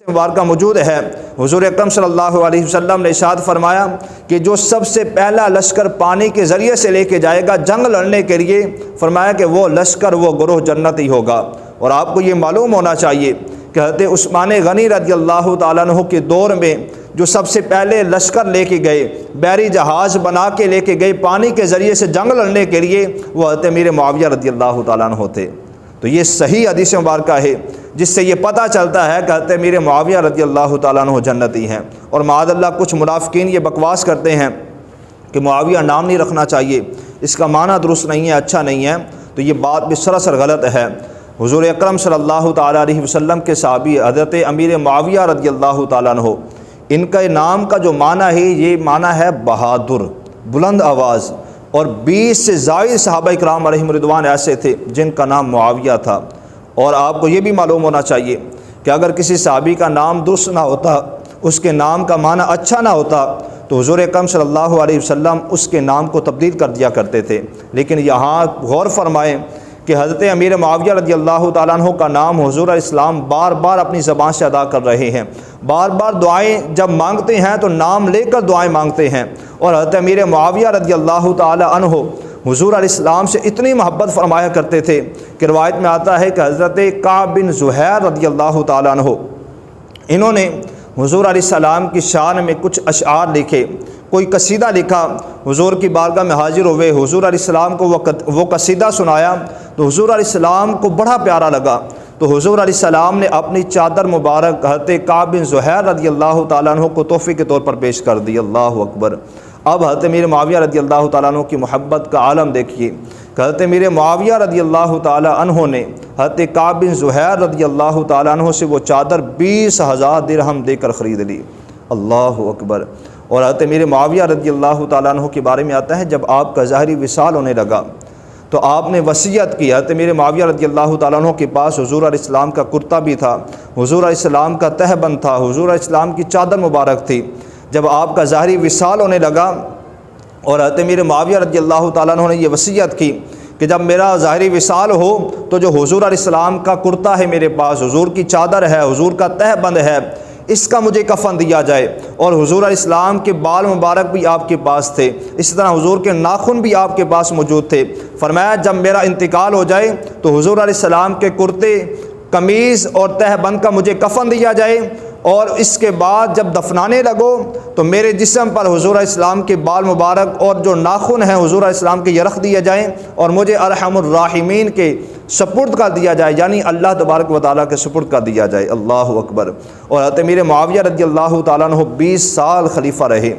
مبارکہ موجود ہے، حضور اکرم صلی اللہ علیہ وسلم نے ارشاد فرمایا کہ جو سب سے پہلا لشکر پانی کے ذریعے سے لے کے جائے گا جنگ لڑنے کے لیے، فرمایا کہ وہ لشکر، وہ گروہ جنتی ہوگا۔ اور آپ کو یہ معلوم ہونا چاہیے کہ حضرت عثمان غنی رضی اللہ تعالیٰ عنہ کے دور میں جو سب سے پہلے لشکر لے کے گئے، بحری جہاز بنا کے لے کے گئے پانی کے ذریعے سے جنگ لڑنے کے لیے، وہ حضرت امیر معاویہ رضی اللہ تعالیٰ عنہ تھے۔ تو یہ صحیح حدیث مبارکہ ہے جس سے یہ پتہ چلتا ہے کہ حضرت امیر معاویہ رضی اللہ تعالیٰ عنہ جنتی ہیں۔ اور معاذ اللہ کچھ منافقین یہ بکواس کرتے ہیں کہ معاویہ نام نہیں رکھنا چاہیے، اس کا معنی درست نہیں ہے، اچھا نہیں ہے، تو یہ بات بھی سراسر غلط ہے۔ حضور اکرم صلی اللہ تعالیٰ علیہ وسلم کے صحابی حضرت امیر معاویہ رضی اللہ تعالیٰ عنہ، ان کا نام کا جو معنی ہے، یہ معنی ہے بہادر، بلند آواز۔ اور 20 سے زائد صحابہ اکرام علیہم رضوان ایسے تھے جن کا نام معاویہ تھا۔ اور آپ کو یہ بھی معلوم ہونا چاہیے کہ اگر کسی صحابی کا نام درست نہ ہوتا، اس کے نام کا معنی اچھا نہ ہوتا، تو حضور اکرم صلی اللہ علیہ وسلم اس کے نام کو تبدیل کر دیا کرتے تھے۔ لیکن یہاں غور فرمائیں کہ حضرت امیر معاویہ رضی اللہ تعالیٰ عنہ کا نام حضور علیہ السلام بار بار اپنی زبان سے ادا کر رہے ہیں، بار بار دعائیں جب مانگتے ہیں تو نام لے کر دعائیں مانگتے ہیں۔ اور حضرت امیر معاویہ رضی اللہ تعالیٰ عنہ حضور علیہ السلام سے اتنی محبت فرمایا کرتے تھے کہ روایت میں آتا ہے کہ حضرت کعب بن زہیر رضی اللہ تعالیٰ عنہ، انہوں نے حضور علیہ السلام کی شان میں کچھ اشعار لکھے، کوئی قصیدہ لکھا، حضور کی بارگاہ میں حاضر ہوئے، حضور علیہ السلام کو وہ قصیدہ سنایا تو حضور علیہ السلام کو بڑا پیارا لگا۔ تو حضور علیہ السلام نے اپنی چادر مبارک حضرت کعب بن زہیر رضی اللہ تعالیٰ عنہ کو تحفے کے طور پر پیش کر دی۔ اللہ اکبر۔ اب حضرت امیر معاویہ رضی اللہ تعالیٰ عنہ کی محبت کا عالم دیکھیے کہ حضرت امیر معاویہ رضی اللہ تعالیٰ عنہ نے حضرت کعب بن زہیر رضی اللہ تعالیٰ عنہ سے وہ چادر 20,000 درہم دے کر خرید لی۔ اللہ اکبر۔ اور حضرت امیر معاویہ رضی اللہ تعالیٰ عنہ کے بارے میں آتا ہے جب آپ کا ظاہری وصال ہونے لگا تو آپ نے وصیت کی۔ حضرت امیر معاویہ رضی اللہ تعالیٰ عنہ کے پاس حضور علیہ السلام کا کرتا بھی تھا، حضور علیہ السلام کا تہبند تھا، حضور علیہ السلام کی چادر مبارک تھی۔ جب آپ کا ظاہری وصال ہونے لگا اور حضرت امیر معاویہ رضی اللہ تعالیٰ عنہ نے یہ وصیت کی کہ جب میرا ظاہری وصال ہو تو جو حضور علیہ السلام کا کرتا ہے میرے پاس، حضور کی چادر ہے، حضور کا تہبند ہے، اس کا مجھے کفن دیا جائے۔ اور حضور علیہ السلام کے بال مبارک بھی آپ کے پاس تھے، اسی طرح حضور کے ناخن بھی آپ کے پاس موجود تھے۔ فرمایا جب میرا انتقال ہو جائے تو حضور علیہ السلام کے کرتے، قمیض اور تہبند کا مجھے کفن دیا جائے، اور اس کے بعد جب دفنانے لگو تو میرے جسم پر حضور علیہ السلام کے بال مبارک اور جو ناخن ہیں حضور علیہ السلام کے یہ رکھ دیے جائیں اور مجھے ارحم الراحمین کے سپرد کر دیا جائے، یعنی اللہ تبارک و تعالیٰ کے سپرد کر دیا جائے۔ اللہ اکبر۔ اور حضرت امیر معاویہ رضی اللہ تعالیٰ عنہ 20 سال خلیفہ رہے،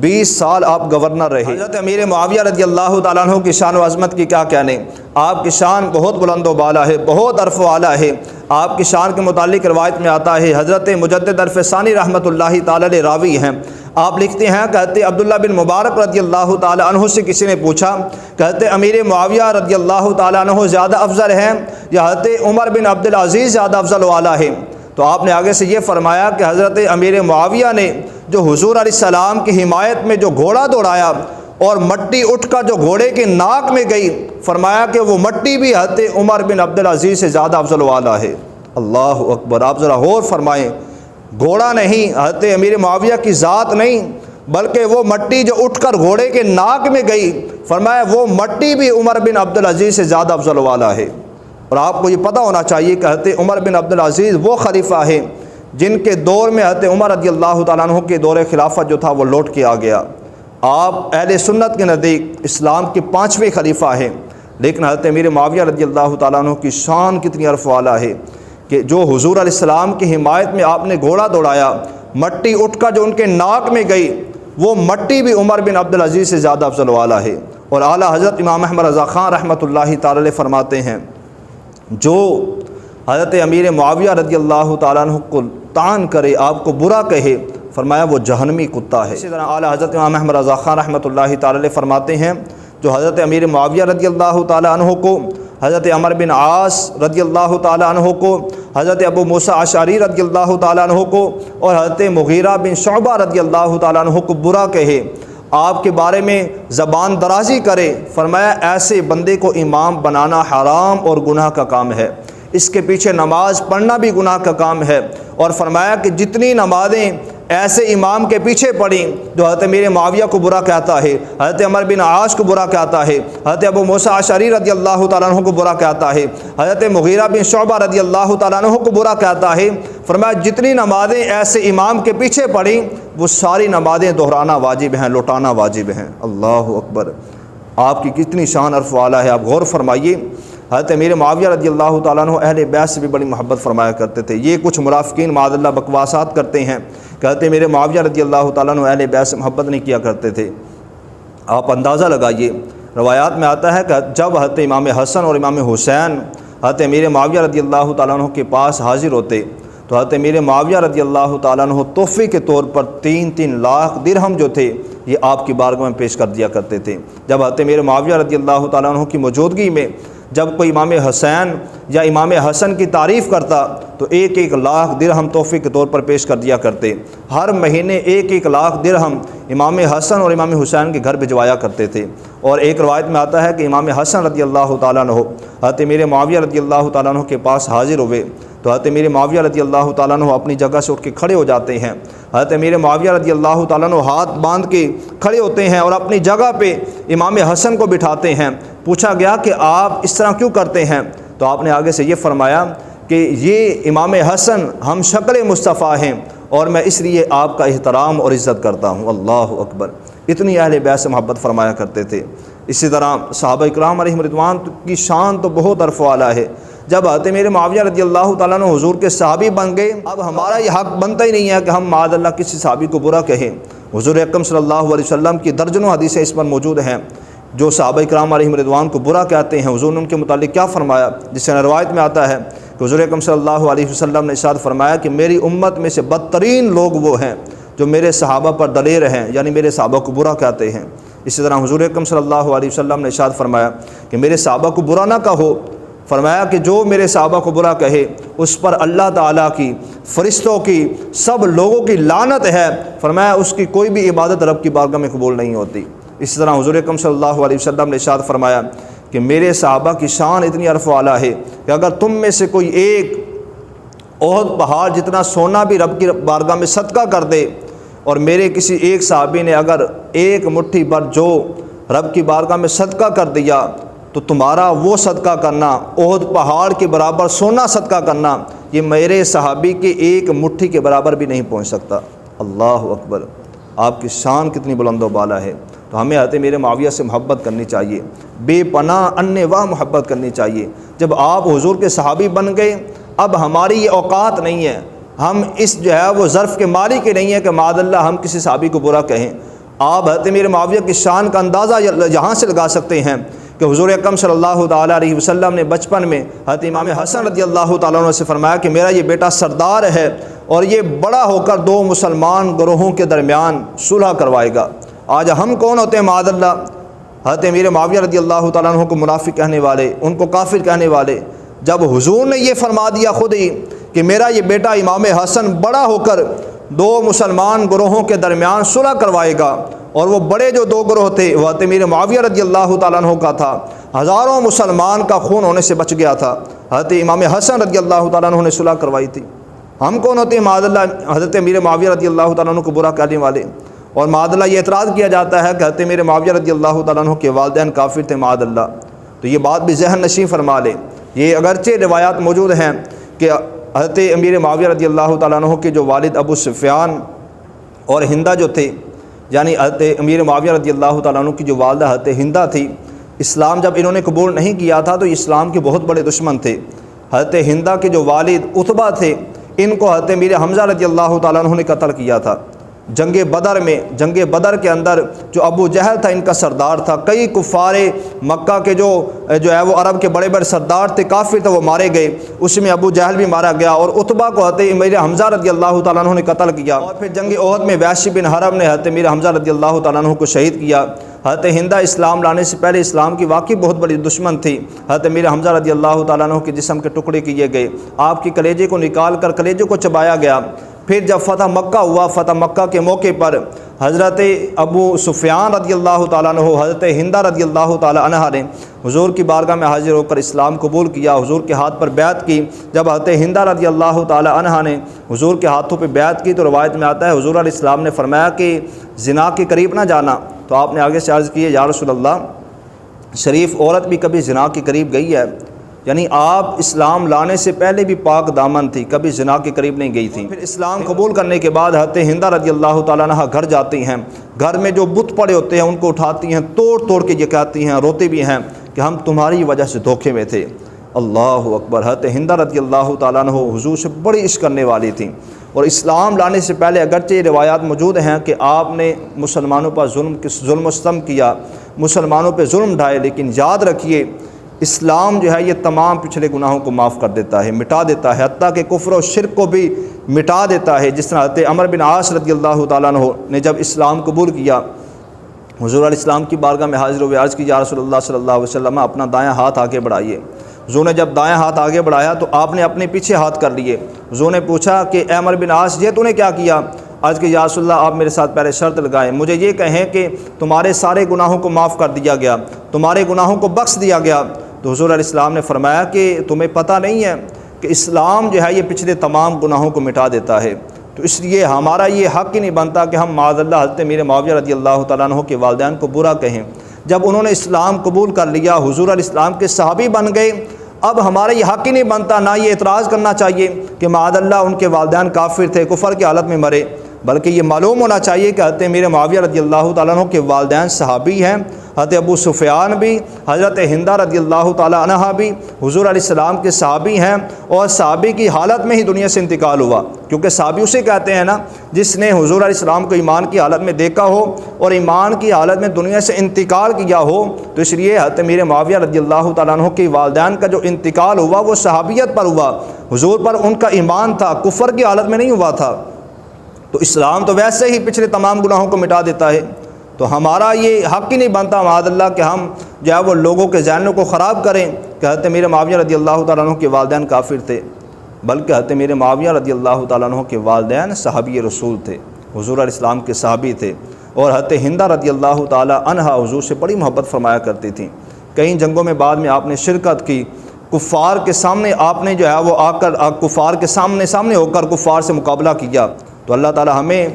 20 سال آپ گورنر رہے۔ حضرت امیر معاویہ رضی اللہ تعالیٰ عنہ کی شان و عظمت کی کیا کہنے، آپ کی شان بہت بلند و بالا ہے، بہت عرف و اعلیٰ ہے۔ آپ کی شان کے متعلق روایت میں آتا ہے، حضرت مجدد عرف ثانی رحمۃ اللہ تعالی علیہ راوی ہیں، آپ لکھتے ہیں کہ حضرت عبداللہ بن مبارک رضی اللہ تعالی عنہ سے کسی نے پوچھا کہ حضرت امیر معاویہ رضی اللہ تعالی عنہ زیادہ افضل ہیں یا حضرت عمر بن عبدالعزیز زیادہ افضل و اعلیٰ ہیں؟ تو آپ نے آگے سے یہ فرمایا کہ حضرت امیر معاویہ نے جو حضور علیہ السلام کی حمایت میں جو گھوڑا دوڑایا اور مٹی اٹھ کر جو گھوڑے کے ناک میں گئی، فرمایا کہ وہ مٹی بھی حضرت عمر بن عبدالعزیز سے زیادہ افضل و اعلیٰ ہے۔ اللہ اکبر۔ آپ ذرا غور فرمائیں، گھوڑا نہیں، حضرت امیر معاویہ کی ذات نہیں، بلکہ وہ مٹی جو اٹھ کر گھوڑے کے ناک میں گئی، فرمایا وہ مٹی بھی عمر بن عبدالعزیز سے زیادہ افضل و اعلیٰ ہے۔ اور آپ کو یہ پتہ ہونا چاہیے کہ حضرت عمر بن عبدالعزیز وہ خلیفہ ہیں جن کے دور میں حضرت عمر رضی اللہ تعالیٰ عنہ کے دور خلافت جو تھا وہ لوٹ کے آ گیا۔ آپ اہل سنت کے نزدیک اسلام کے 5ویں خلیفہ ہیں، لیکن حضرت امیر معاویہ رضی اللہ تعالیٰ عنہ کی شان کتنی عرف و اعلیٰ ہے کہ جو حضور علیہ السلام کی حمایت میں آپ نے گھوڑا دوڑایا، مٹی اٹھ کر جو ان کے ناک میں گئی، وہ مٹی بھی عمر بن عبدالعزیز سے زیادہ افضل و اعلیٰ ہے۔ اور اعلیٰ حضرت امام احمد رضا خان رحمۃ اللہ تعالی علیہ فرماتے ہیں، جو حضرت امیر معاویہ رضی اللہ تعالیٰ عنہ کو طعن کرے، آپ کو برا کہے، فرمایا وہ جہنمی کتا ہے۔ اسی طرح اعلیٰ حضرت امام احمد رضا خان رحمۃ اللہ تعالی علیہ فرماتے ہیں، جو حضرت امیر معاویہ رضی اللہ تعالیٰ عنہ کو، حضرت عمر بن عاص رضی اللہ تعالیٰ عنہ کو، حضرت ابو موسیٰ اشعری رضی اللہ تعالیٰ عنہ کو اور حضرت مغیرہ بن شعبہ رضی اللہ تعالیٰ عنہ کو برا کہے، آپ کے بارے میں زبان درازی کرے، فرمایا ایسے بندے کو امام بنانا حرام اور گناہ کا کام ہے۔ اس کے پیچھے نماز پڑھنا بھی گناہ کا کام ہے۔ اور فرمایا کہ جتنی نمازیں ایسے امام کے پیچھے پڑھیں جو حضرت امیر معاویہ کو برا کہتا ہے، حضرت عمر بن عاص کو برا کہتا ہے، حضرت ابو موسیٰ اشعری رضی اللہ تعالیٰ عنہ کو برا کہتا ہے، حضرت مغیرہ بن شعبہ رضی اللہ تعالیٰ عنہ کو برا کہتا ہے، فرمایا جتنی نمازیں ایسے امام کے پیچھے پڑھیں وہ ساری نمازیں دہرانا واجب ہیں، لوٹانا واجب ہیں۔ اللہ اکبر، آپ کی کتنی شان عرف والا ہے، آپ غور فرمائیے۔ حضرت امیر معاویہ رضی اللہ تعالیٰ عنہ اہل بیت سے بھی بڑی محبت فرمایا کرتے تھے۔ یہ کچھ منافقین معاذ اللہ بکواسات کرتے ہیں، کہتے ہیں میرے معاویہ رضی اللہ تعالیٰ عنہ اہل بیت سے محبت نہیں کیا کرتے تھے۔ آپ اندازہ لگائیے، روایات میں آتا ہے کہ جب حضرت امام حسن اور امام حسین حضرت امیر معاویہ رضی اللہ تعالیٰ عنہ کے پاس حاضر ہوتے تو حضرت امیر معاویہ رضی اللہ تعالیٰ عنہ تحفے کے طور پر 3 لاکھ درہم جو تھے یہ آپ کی بارگاہ میں پیش کر دیا کرتے تھے۔ جب حضرت امیر معاویہ رضی اللہ تعالیٰ عنہ کی موجودگی میں جب کوئی امام حسین یا امام حسن کی تعریف کرتا تو 1 لاکھ درہم تحفے کے طور پر پیش کر دیا کرتے۔ ہر مہینے 1 لاکھ درہم امام حسن اور امام حسین کے گھر بھجوایا کرتے تھے۔ اور ایک روایت میں آتا ہے کہ امام حسن رضی اللہ تعالیٰ عنہ حضرت امیر معاویہ رضی اللہ تعالیٰ عنہ کے پاس حاضر ہوئے تو حضرت امیر معاویہ رضی اللہ تعالیٰ عنہ اپنی جگہ سے اٹھ کے کھڑے ہو جاتے ہیں۔ حضرت امیر معاویہ رضی اللہ تعالیٰ عنہ ہاتھ باندھ کے کھڑے ہوتے ہیں اور اپنی جگہ پہ امام حسن کو بٹھاتے ہیں۔ پوچھا گیا کہ آپ اس طرح کیوں کرتے ہیں؟ تو آپ نے آگے سے یہ فرمایا کہ یہ امام حسن ہم شکل مصطفیٰ ہیں اور میں اس لیے آپ کا احترام اور عزت کرتا ہوں۔ اللہ اکبر، اتنی اہل بیت سے محبت فرمایا کرتے تھے۔ اسی طرح صحابہ کرام علیہم رضوان کی شان تو بہت عرف والا ہے۔ جب حضرت امیر معاویہ رضی اللہ تعالیٰ عنہ حضور کے صحابی بن گئے، اب ہمارا یہ حق بنتا ہی نہیں ہے کہ ہم معاذ اللہ کسی صحابی کو برا کہیں۔ حضور اکرم صلی اللہ علیہ وسلم کی درجنوں حدیثیں اس پر موجود ہیں۔ جو صحابہ کرام علیہم رضوان کو برا کہتے ہیں حضور نے ان کے متعلق کیا فرمایا، جس سے روایت میں آتا ہے کہ حضور اکرم صلی اللہ علیہ وسلم نے ارشاد فرمایا کہ میری امت میں سے بدترین لوگ وہ ہیں جو میرے صحابہ پر دلیر ہیں، یعنی میرے صحابہ کو برا کہتے ہیں۔ اسی طرح حضور اکرم صلی اللہ علیہ وسلم نے ارشاد فرمایا کہ میرے صحابہ کو برا نہ کہو، فرمایا کہ جو میرے صحابہ کو برا کہے اس پر اللہ تعالیٰ کی، فرشتوں کی، سب لوگوں کی لعنت ہے، فرمایا اس کی کوئی بھی عبادت رب کی بارگاہ میں قبول نہیں ہوتی۔ اسی طرح حضور اکرم صلی اللہ علیہ وسلم نے ارشاد فرمایا کہ میرے صحابہ کی شان اتنی عرف والا ہے کہ اگر تم میں سے کوئی ایک احد پہاڑ جتنا سونا بھی رب کی بارگاہ میں صدقہ کر دے اور میرے کسی ایک صحابی نے اگر 1 مٹھی بھر جو رب کی بارگاہ میں صدقہ کر دیا تو تمہارا وہ صدقہ کرنا، احد پہاڑ کے برابر سونا صدقہ کرنا، یہ میرے صحابی کے 1 مٹھی کے برابر بھی نہیں پہنچ سکتا۔ اللہ اکبر، آپ کی شان کتنی بلند و بالا ہے۔ تو ہمیں حضرت امیر معاویہ سے محبت کرنی چاہیے، بے پناہ انواع محبت کرنی چاہیے۔ جب آپ حضور کے صحابی بن گئے، اب ہماری یہ اوقات نہیں ہے، ہم اس جو ہے وہ ظرف کے مالک کے نہیں ہے کہ معاذ اللہ ہم کسی صحابی کو برا کہیں۔ آپ حضرت امیر معاویہ کی شان کا اندازہ یہاں سے لگا سکتے ہیں کہ حضور اکرم صلی اللہ تعالیٰ علیہ وسلم نے بچپن میں حضرت امام حسن رضی اللہ تعالیٰ عنہ سے فرمایا کہ میرا یہ بیٹا سردار ہے اور یہ بڑا ہو کر 2 مسلمان گروہوں کے درمیان صلح کروائے گا۔ آج ہم کون ہوتے ہیں معاذ اللہ؟ حضرت امیر معاویہ رضی اللہ تعالیٰ عنہ کو منافق کہنے والے، ان کو کافر کہنے والے۔ جب حضور نے یہ فرما دیا خود ہی کہ میرا یہ بیٹا امام حسن بڑا ہو کر 2 مسلمان گروہوں کے درمیان صلح کروائے گا، اور وہ بڑے جو 2 گروہ تھے وہ حضرت امیر معاویہ رضی اللہ تعالیٰ عنہ کا تھا، ہزاروں مسلمان کا خون ہونے سے بچ گیا تھا، حضرت امام حسن رضی اللہ تعالیٰ عنہ نے صلح کروائی تھی۔ ہم کون ہوتے ہیں معاذ اللہ حضرت امیر معاویہ رضی اللہ تعالیٰ عنہ کو برا کہنے والے؟ اور معاذ اللہ یہ اعتراض کیا جاتا ہے کہ حضرت امیر معاویہ رضی اللہ تعالیٰ عنہ کے والدین کافر تھے معاذ اللہ۔ تو یہ بات بھی ذہن نشین فرما لیں۔ یہ اگرچہ روایات موجود ہیں کہ حضرت امیر معاویہ رضی اللہ تعالیٰ عنہ کے جو والد ابو سفیان اور ہندہ جو تھے، یعنی حضرت امیر معاویہ رضی اللہ تعالیٰ عنہ کی جو والدہ حضرت ہندہ تھی، اسلام جب انہوں نے قبول نہیں کیا تھا تو اسلام کے بہت بڑے دشمن تھے۔ حضرت ہندہ کے جو والد عتبہ تھے، ان کو حضرت امیر حمزہ رضی اللہ تعالیٰ عنہ نے قتل کیا تھا جنگ بدر میں۔ جنگ بدر کے اندر جو ابو جہل تھا ان کا سردار تھا، کئی کفار مکہ کے جو ہے وہ عرب کے بڑے بڑے سردار تھے، کافر تھے، وہ مارے گئے، اس میں ابو جہل بھی مارا گیا، اور عتبہ کو حضرت امیر حمزہ رضی اللہ تعالیٰ عنہ نے قتل کیا۔ اور پھر جنگ احد میں وحشی بن حرب نے حضرت امیر حمزہ رضی اللہ تعالیٰ عنہ کو شہید کیا۔ حضرت ہندہ اسلام لانے سے پہلے اسلام کی واقعی بہت بڑی دشمن تھی۔ حضرت امیر حمزہ رضی اللہ تعالیٰ عنہ کے جسم کے ٹکڑے کیے گئے، آپ کی کلیجے کو نکال کر کلیجے کو چبایا گیا۔ پھر جب فتح مکہ ہوا، فتح مکہ کے موقع پر حضرت ابو سفیان رضی اللہ تعالیٰ عنہ، حضرت ہندہ رضی اللہ تعالیٰ عنہ نے حضور کی بارگاہ میں حاضر ہو کر اسلام قبول کیا، حضور کے ہاتھ پر بیعت کی۔ جب حضرت ہندہ رضی اللہ تعالیٰ عنہ نے حضور کے ہاتھوں پہ بیعت کی تو روایت میں آتا ہے حضور علیہ السلام نے فرمایا کہ زنا کے قریب نہ جانا، تو آپ نے آگے سے عرض کی ہے یا رسول اللہ شریف عورت بھی کبھی زنا کے قریب گئی ہے؟ یعنی آپ اسلام لانے سے پہلے بھی پاک دامن تھی، کبھی زنا کے قریب نہیں گئی تھی۔ پھر اسلام قبول کرنے کے بعد حضرت ہندہ رضی اللہ تعالیٰ عنہ گھر جاتی ہیں، گھر میں جو بت پڑے ہوتے ہیں ان کو اٹھاتی ہیں، توڑ توڑ کے یہ کہتی ہیں، روتی بھی ہیں کہ ہم تمہاری وجہ سے دھوکے میں تھے۔ اللہ اکبر۔ حضرت ہندہ رضی اللہ تعالیٰ عنہ حضور سے بڑی عشق کرنے والی تھیں، اور اسلام لانے سے پہلے اگرچہ یہ روایات موجود ہیں کہ آپ نے مسلمانوں پر ظلم و ستم کیا، مسلمانوں پہ ظلم ڈھائے، لیکن یاد رکھیے اسلام جو ہے یہ تمام پچھلے گناہوں کو معاف کر دیتا ہے، مٹا دیتا ہے، حتیٰ کہ کفر و شرک کو بھی مٹا دیتا ہے۔ جس طرح حضرت عمرو بن عاص رضی اللہ تعالیٰ عنہ نے جب اسلام قبول کیا، حضور علیہ السلام کی بارگاہ میں حاضر ہوئے، عرض کی یا رسول اللہ صلی اللہ علیہ وسلم اپنا دایاں ہاتھ آگے بڑھائیے۔ حضور نے جب دایاں ہاتھ آگے بڑھایا تو آپ نے اپنے پیچھے ہاتھ کر لیے۔ حضور نے پوچھا کہ اے عمرو بن عاص یہ تو نے کیا کیا؟ عرض کہ یا رسول اللہ آپ میرے ساتھ پہلے شرط لگائیں، مجھے یہ کہیں کہ تمہارے سارے گناہوں کو معاف کر دیا گیا، تمہارے گناہوں کو بخش دیا گیا۔ تو حضور علیہ السلام نے فرمایا کہ تمہیں پتہ نہیں ہے کہ اسلام جو ہے یہ پچھلے تمام گناہوں کو مٹا دیتا ہے، تو اس لیے ہمارا یہ حق ہی نہیں بنتا کہ ہم معاذ اللہ حضرت امیر معاویہ رضی اللہ تعالیٰ عنہ کے والدین کو برا کہیں۔ جب انہوں نے اسلام قبول کر لیا، حضور علیہ السلام کے صحابی بن گئے، اب ہمارا یہ حق ہی نہیں بنتا، نہ یہ اعتراض کرنا چاہیے کہ معاذ اللہ ان کے والدین کافر تھے، کفر کی حالت میں مرے، بلکہ یہ معلوم ہونا چاہیے کہ حضرت امیر معاویہ رضی اللہ تعالیٰ عنہ کے والدین صحابی ہیں، حضرت ابو سفیان بھی، حضرت ہندہ رضی اللہ تعالیٰ عنہ بھی حضور علیہ السلام کے صحابی ہیں، اور صحابی کی حالت میں ہی دنیا سے انتقال ہوا، کیونکہ صحابی اسے کہتے ہیں نا جس نے حضور علیہ السلام کو ایمان کی حالت میں دیکھا ہو اور ایمان کی حالت میں دنیا سے انتقال کیا ہو۔ تو اس لیے حضرت امیر معاویہ رضی اللہ تعالیٰ عنہ کے والدین کا جو انتقال ہوا وہ صحابیت پر ہوا، حضور پر ان کا ایمان تھا، کفر کی حالت میں نہیں ہوا تھا۔ تو اسلام تو ویسے ہی پچھلے تمام گناہوں کو مٹا دیتا ہے، تو ہمارا یہ حق ہی نہیں بنتا معاذ اللہ کہ ہم جو ہے وہ لوگوں کے ذہنوں کو خراب کریں کہ حضرت امیر معاویہ رضی اللہ تعالیٰ عنہ کے والدین کافر تھے، بلکہ حضرت امیر معاویہ رضی اللہ تعالیٰ عنہ کے والدین صحابی رسول تھے، حضور علیہ السلام کے صحابی تھے، اور حضرت ہندہ رضی اللہ تعالیٰ عنہ حضور سے بڑی محبت فرمایا کرتی تھیں۔ کئی جنگوں میں بعد میں آپ نے شرکت کی، کفار کے سامنے آپ نے جو ہے وہ آ کر کفار کے سامنے ہو کر کفار سے مقابلہ کیا۔ تو اللہ تعالیٰ ہمیں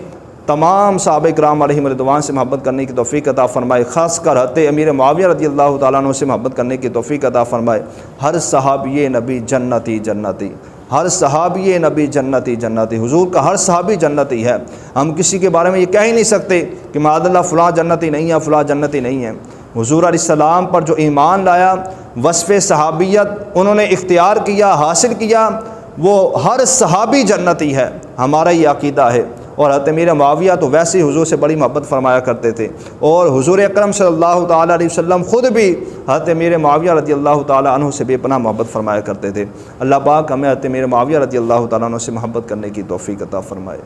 تمام صحابہ کرام علیہم رضوان سے محبت کرنے کی توفیق عطا فرمائے، خاص کر حضرت امیر معاویہ رضی اللہ تعالیٰ عنہ سے محبت کرنے کی توفیق عطا فرمائے۔ ہر صحابی نبی جنتی جنتی، ہر صحابی نبی جنتی جنتی، حضور کا ہر صحابی جنتی ہے۔ ہم کسی کے بارے میں یہ کہہ ہی نہیں سکتے کہ معاذ اللہ فلاں جنتی نہیں ہے، فلاں جنتی نہیں ہے۔ حضور علیہ السلام پر جو ایمان لایا، وصف صحابیت انہوں نے اختیار کیا، حاصل کیا، وہ ہر صحابی جنتی ہے، ہمارا یہ عقیدہ ہے۔ اور حضرت امیر معاویہ تو ویسے ہی حضور سے بڑی محبت فرمایا کرتے تھے، اور حضور اکرم صلی اللہ تعالیٰ علیہ وسلم خود بھی حضرت امیر معاویہ رضی اللہ تعالیٰ عنہ سے بے پناہ محبت فرمایا کرتے تھے۔ اللہ پاک ہمیں حضرت امیر معاویہ رضی اللہ تعالیٰ عنہ سے محبت کرنے کی توفیق عطا فرمائے۔